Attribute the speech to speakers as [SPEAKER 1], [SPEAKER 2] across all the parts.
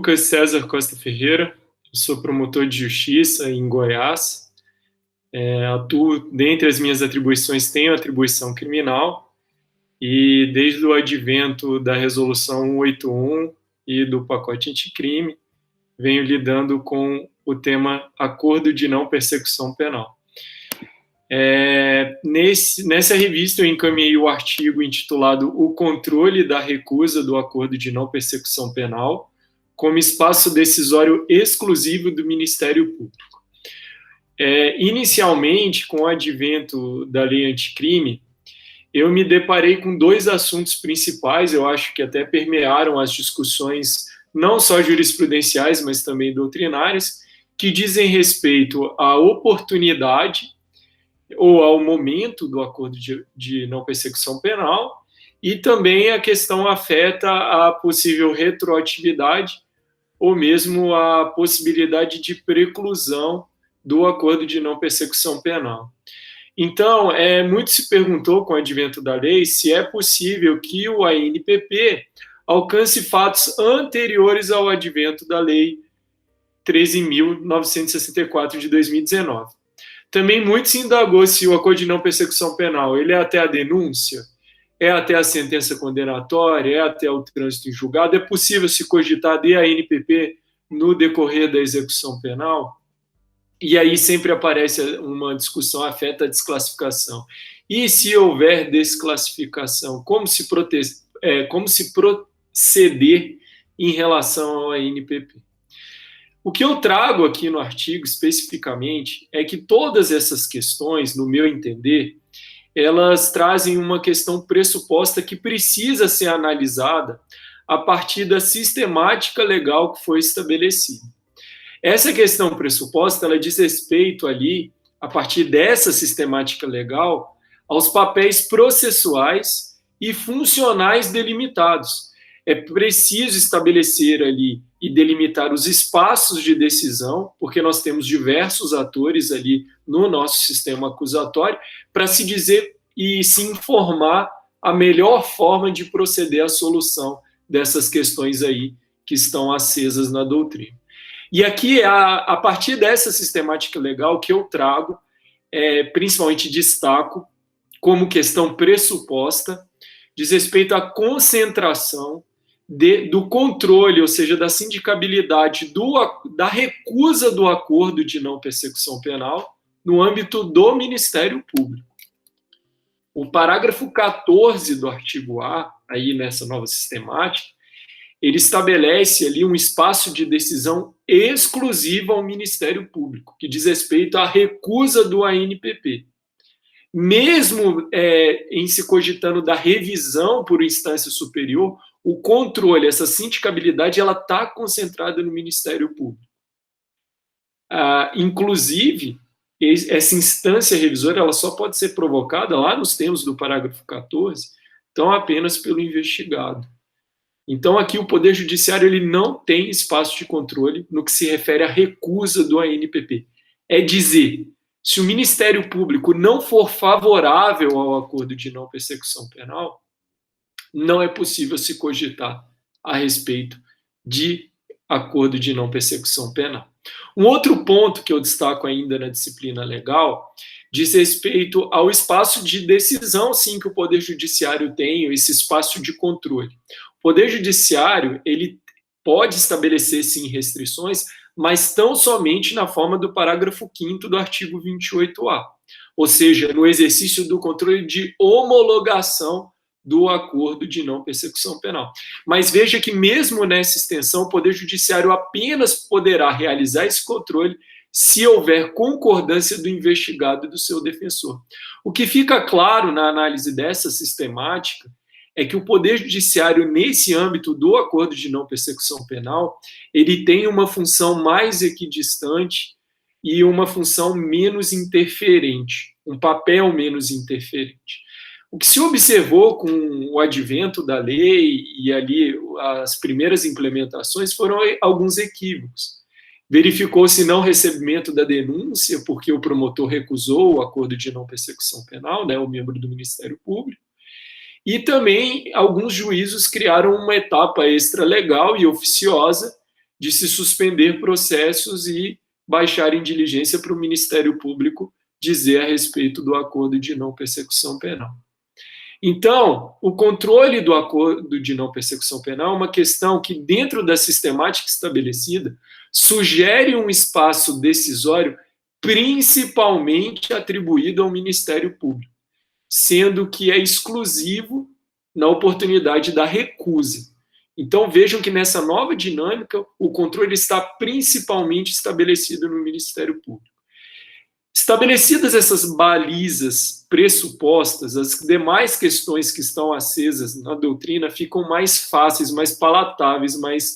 [SPEAKER 1] Lucas César Costa Ferreira, eu sou promotor de justiça em Goiás. Atuo, dentre as minhas atribuições, tenho atribuição criminal e desde o advento da Resolução 181 e do pacote anticrime, venho lidando com o tema acordo de não persecução penal. Nessa revista eu encaminhei o artigo intitulado O controle da recusa do acordo de não persecução penal como espaço decisório exclusivo do Ministério Público. Inicialmente, com o advento da lei anticrime, eu me deparei com dois assuntos principais, eu acho que até permearam as discussões não só jurisprudenciais, mas também doutrinárias, que dizem respeito à oportunidade ou ao momento do acordo de não persecução penal, e também a questão afeta a possível retroatividade ou mesmo a possibilidade de preclusão do acordo de não persecução penal. Então, muito se perguntou com o advento da lei se é possível que o ANPP alcance fatos anteriores ao advento da lei 13.964 de 2019. Também muito se indagou se o acordo de não persecução penal ele é até a denúncia, é até a sentença condenatória, é até o trânsito em julgado. É possível se cogitar de ANPP no decorrer da execução penal? E aí sempre aparece uma discussão afeta a desclassificação. E se houver desclassificação, como se proceder em relação ao ANPP? O que eu trago aqui no artigo especificamente é que todas essas questões, no meu entender, elas trazem uma questão pressuposta que precisa ser analisada a partir da sistemática legal que foi estabelecida. Essa questão pressuposta, ela diz respeito ali, a partir dessa sistemática legal, aos papéis processuais e funcionais delimitados. É preciso estabelecer ali e delimitar os espaços de decisão, porque nós temos diversos atores ali no nosso sistema acusatório, para se dizer e se informar a melhor forma de proceder à solução dessas questões aí que estão acesas na doutrina. E aqui, a partir dessa sistemática legal que eu trago, principalmente destaco como questão pressuposta, diz respeito à concentração do controle, ou seja, da sindicabilidade da recusa do acordo de não persecução penal no âmbito do Ministério Público. O parágrafo 14 do artigo A, aí nessa nova sistemática, ele estabelece ali um espaço de decisão exclusivo ao Ministério Público, que diz respeito à recusa do ANPP. Mesmo em se cogitando da revisão por instância superior, o controle, essa sindicabilidade, ela está concentrada no Ministério Público. Inclusive, essa instância revisora ela só pode ser provocada lá nos termos do parágrafo 14, então apenas pelo investigado. Então, aqui o Poder Judiciário ele não tem espaço de controle no que se refere à recusa do ANPP. É dizer, se o Ministério Público não for favorável ao acordo de não persecução penal, não é possível se cogitar a respeito de acordo de não persecução penal. Um outro ponto que eu destaco ainda na disciplina legal diz respeito ao espaço de decisão, sim, que o Poder Judiciário tem, esse espaço de controle. O Poder Judiciário, ele pode estabelecer, sim, restrições, mas tão somente na forma do parágrafo 5º do artigo 28A, ou seja, no exercício do controle de homologação do acordo de não persecução penal. Mas veja que mesmo nessa extensão, o Poder Judiciário apenas poderá realizar esse controle se houver concordância do investigado e do seu defensor. O que fica claro na análise dessa sistemática é que o Poder Judiciário, nesse âmbito do acordo de não persecução penal, ele tem uma função mais equidistante e uma função menos interferente, um papel menos interferente. O que se observou com o advento da lei e ali as primeiras implementações foram alguns equívocos. Verificou-se não recebimento da denúncia, porque o promotor recusou o acordo de não persecução penal, né, o membro do Ministério Público, e também alguns juízos criaram uma etapa extralegal e oficiosa de se suspender processos e baixar em diligência para o Ministério Público dizer a respeito do acordo de não persecução penal. Então, o controle do acordo de não persecução penal é uma questão que, dentro da sistemática estabelecida, sugere um espaço decisório principalmente atribuído ao Ministério Público, sendo que é exclusivo na oportunidade da recusa. Então, vejam que nessa nova dinâmica, o controle está principalmente estabelecido no Ministério Público. Estabelecidas essas balizas pressupostas, as demais questões que estão acesas na doutrina ficam mais fáceis, mais palatáveis, mais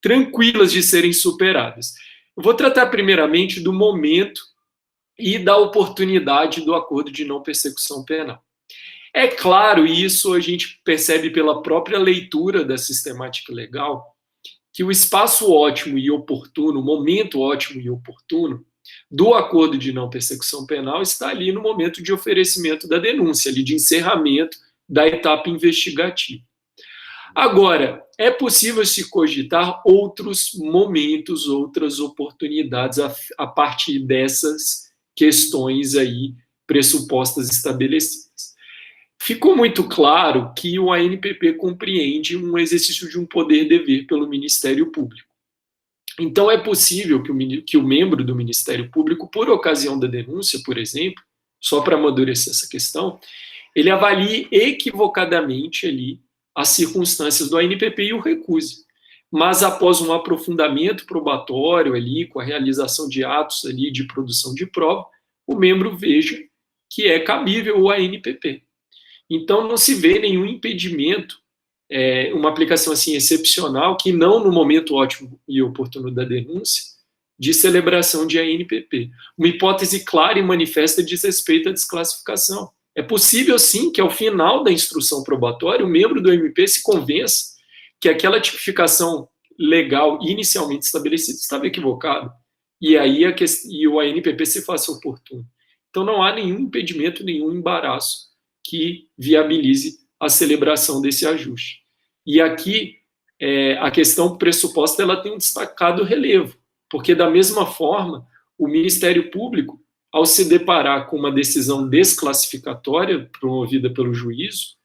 [SPEAKER 1] tranquilas de serem superadas. Eu vou tratar primeiramente do momento e da oportunidade do acordo de não persecução penal. É claro, e isso a gente percebe pela própria leitura da sistemática legal, que o espaço ótimo e oportuno, o momento ótimo e oportuno do acordo de não persecução penal está ali no momento de oferecimento da denúncia, ali de encerramento da etapa investigativa. Agora, é possível se cogitar outros momentos, outras oportunidades a partir dessas questões aí pressupostas estabelecidas. Ficou muito claro que o ANPP compreende um exercício de um poder-dever pelo Ministério Público. Então, é possível que o membro do Ministério Público, por ocasião da denúncia, por exemplo, só para amadurecer essa questão, ele avalie equivocadamente ali as circunstâncias do ANPP e o recuse. Mas, após um aprofundamento probatório ali, com a realização de atos ali de produção de prova, o membro veja que é cabível o ANPP. Então, não se vê nenhum impedimento, uma aplicação assim excepcional, que não no momento ótimo e oportuno da denúncia, de celebração de ANPP. Uma hipótese clara e manifesta diz respeito à desclassificação. É possível, sim, que ao final da instrução probatória, o membro do MP se convença que aquela tipificação legal inicialmente estabelecida estava equivocada, e aí o ANPP se faça oportuno. Então, não há nenhum impedimento, nenhum embaraço que viabilize a celebração desse ajuste. E aqui, a questão pressuposta ela tem um destacado relevo, porque, da mesma forma, o Ministério Público, ao se deparar com uma decisão desclassificatória promovida pelo juízo,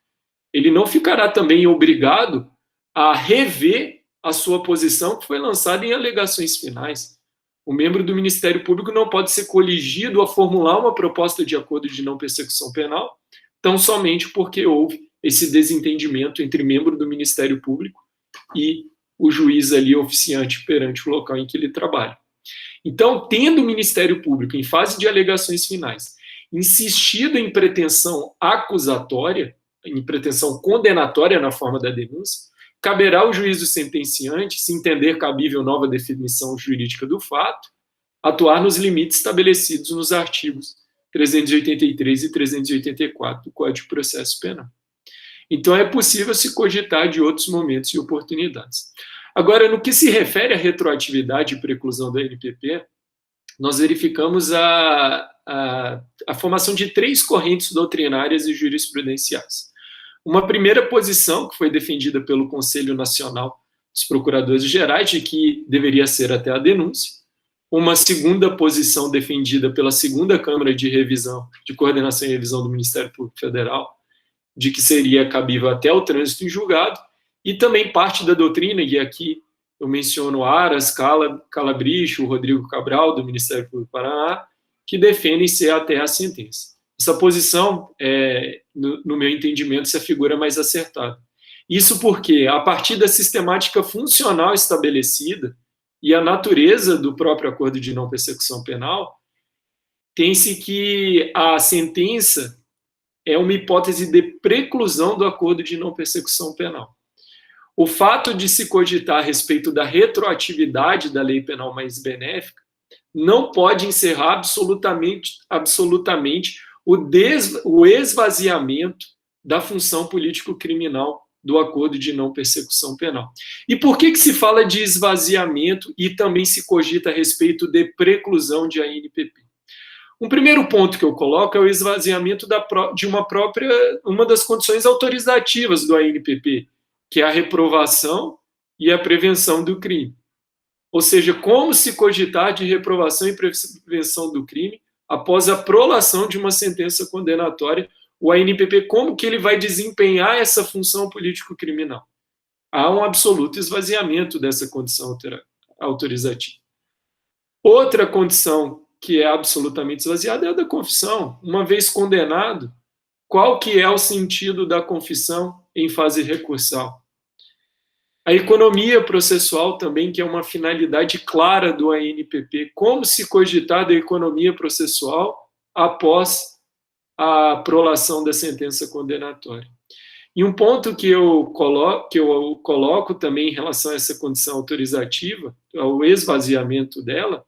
[SPEAKER 1] ele não ficará também obrigado a rever a sua posição que foi lançada em alegações finais. O membro do Ministério Público não pode ser coligido a formular uma proposta de acordo de não persecução penal, tão somente porque houve esse desentendimento entre membro do Ministério Público e o juiz ali oficiante perante o local em que ele trabalha. Então, tendo o Ministério Público, em fase de alegações finais, insistido em pretensão acusatória, em pretensão condenatória na forma da denúncia, caberá ao juízo sentenciante, se entender cabível nova definição jurídica do fato, atuar nos limites estabelecidos nos artigos 383 e 384 do Código de Processo Penal. Então, é possível se cogitar de outros momentos e oportunidades. Agora, no que se refere à retroatividade e preclusão da ANPP, nós verificamos a formação de 3 correntes doutrinárias e jurisprudenciais. Uma primeira posição, que foi defendida pelo Conselho Nacional dos Procuradores Gerais, de que deveria ser até a denúncia. Uma segunda posição defendida pela segunda Câmara de Revisão, de Coordenação e Revisão do Ministério Público Federal, de que seria cabível até o trânsito em julgado, e também parte da doutrina, e aqui eu menciono Aras, Calabricho, Rodrigo Cabral, do Ministério Público do Paraná, que defendem ser até a sentença. Essa posição, no meu entendimento, se a figura mais acertada. Isso porque, a partir da sistemática funcional estabelecida e a natureza do próprio acordo de não persecução penal, tem-se que a sentença é uma hipótese de preclusão do acordo de não persecução penal. O fato de se cogitar a respeito da retroatividade da lei penal mais benéfica não pode encerrar absolutamente o esvaziamento da função político-criminal do acordo de não persecução penal. E por que se fala de esvaziamento e também se cogita a respeito de preclusão de ANPP? Um primeiro ponto que eu coloco é o esvaziamento de uma das condições autorizativas do ANPP, que é a reprovação e a prevenção do crime. ou seja, como se cogitar de reprovação e prevenção do crime após a prolação de uma sentença condenatória, o ANPP, como que ele vai desempenhar essa função político-criminal? Há um absoluto esvaziamento dessa condição autorizativa. Outra condição que é absolutamente esvaziada é a da confissão. Uma vez condenado, qual que é o sentido da confissão em fase recursal? A economia processual também, que é uma finalidade clara do ANPP. Como se cogitar da economia processual após a prolação da sentença condenatória? E um ponto que eu coloco também em relação a essa condição autorizativa, ao esvaziamento dela,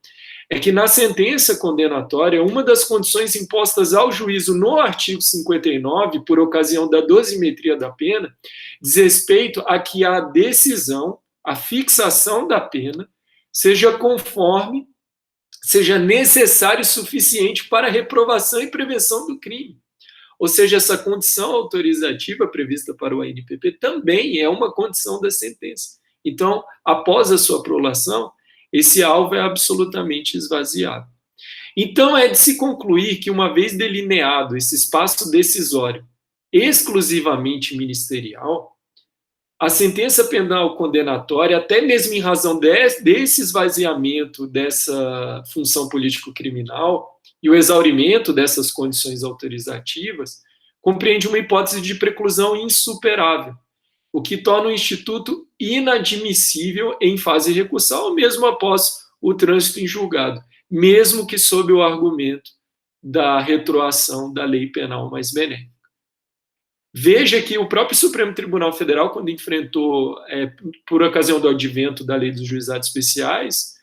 [SPEAKER 1] é que na sentença condenatória, uma das condições impostas ao juízo no artigo 59, por ocasião da dosimetria da pena, diz respeito a que a decisão, a fixação da pena, seja conforme, seja necessário e suficiente para a reprovação e prevenção do crime. Ou seja, essa condição autorizativa prevista para o ANPP também é uma condição da sentença. Então, após a sua prolação, esse alvo é absolutamente esvaziado. Então, é de se concluir que, uma vez delineado esse espaço decisório exclusivamente ministerial, a sentença penal condenatória, até mesmo em razão desse esvaziamento dessa função político-criminal e o exaurimento dessas condições autorizativas, compreende uma hipótese de preclusão insuperável, o que torna o Instituto inadmissível em fase recursal, mesmo após o trânsito em julgado, mesmo que sob o argumento da retroação da lei penal mais benéfica. Veja que o próprio Supremo Tribunal Federal, quando enfrentou, por ocasião do advento da lei dos juizados especiais,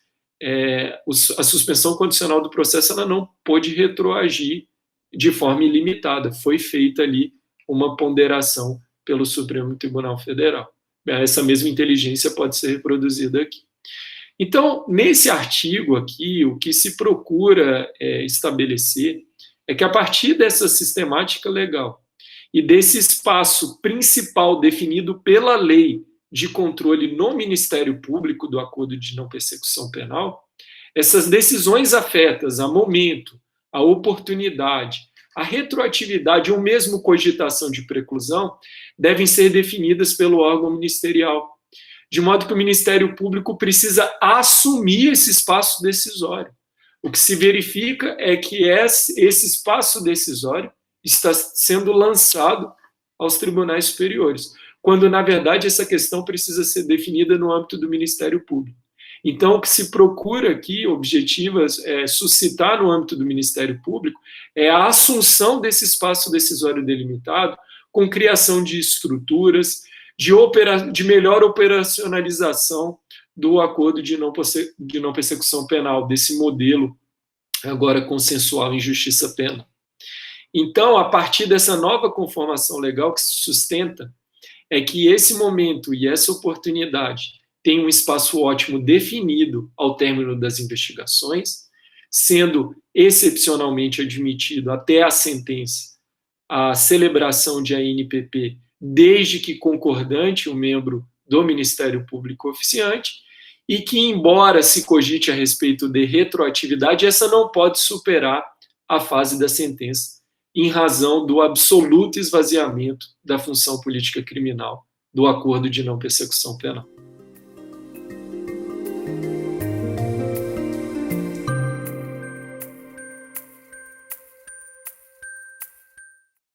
[SPEAKER 1] a suspensão condicional do processo, ela não pôde retroagir de forma ilimitada. Foi feita ali uma ponderação pelo Supremo Tribunal Federal. Essa mesma inteligência pode ser reproduzida aqui. Então, nesse artigo aqui, o que se procura estabelecer é que, a partir dessa sistemática legal e desse espaço principal definido pela lei de controle no Ministério Público do acordo de não persecução penal, essas decisões afetas a momento, a oportunidade, a retroatividade ou mesmo cogitação de preclusão devem ser definidas pelo órgão ministerial, de modo que o Ministério Público precisa assumir esse espaço decisório. O que se verifica é que esse espaço decisório está sendo lançado aos tribunais superiores, quando, na verdade, essa questão precisa ser definida no âmbito do Ministério Público. Então, o que se procura aqui, objetivas, suscitar no âmbito do Ministério Público, é a assunção desse espaço decisório delimitado, com criação de estruturas, de melhor operacionalização do acordo de não persecução penal, desse modelo agora consensual em justiça penal. Então, a partir dessa nova conformação legal que se sustenta, é que esse momento e essa oportunidade tem um espaço ótimo definido ao término das investigações, sendo excepcionalmente admitido até a sentença a celebração de ANPP, desde que concordante o membro do Ministério Público oficiante, e que, embora se cogite a respeito de retroatividade, essa não pode superar a fase da sentença, em razão do absoluto esvaziamento da função política criminal do acordo de não persecução penal.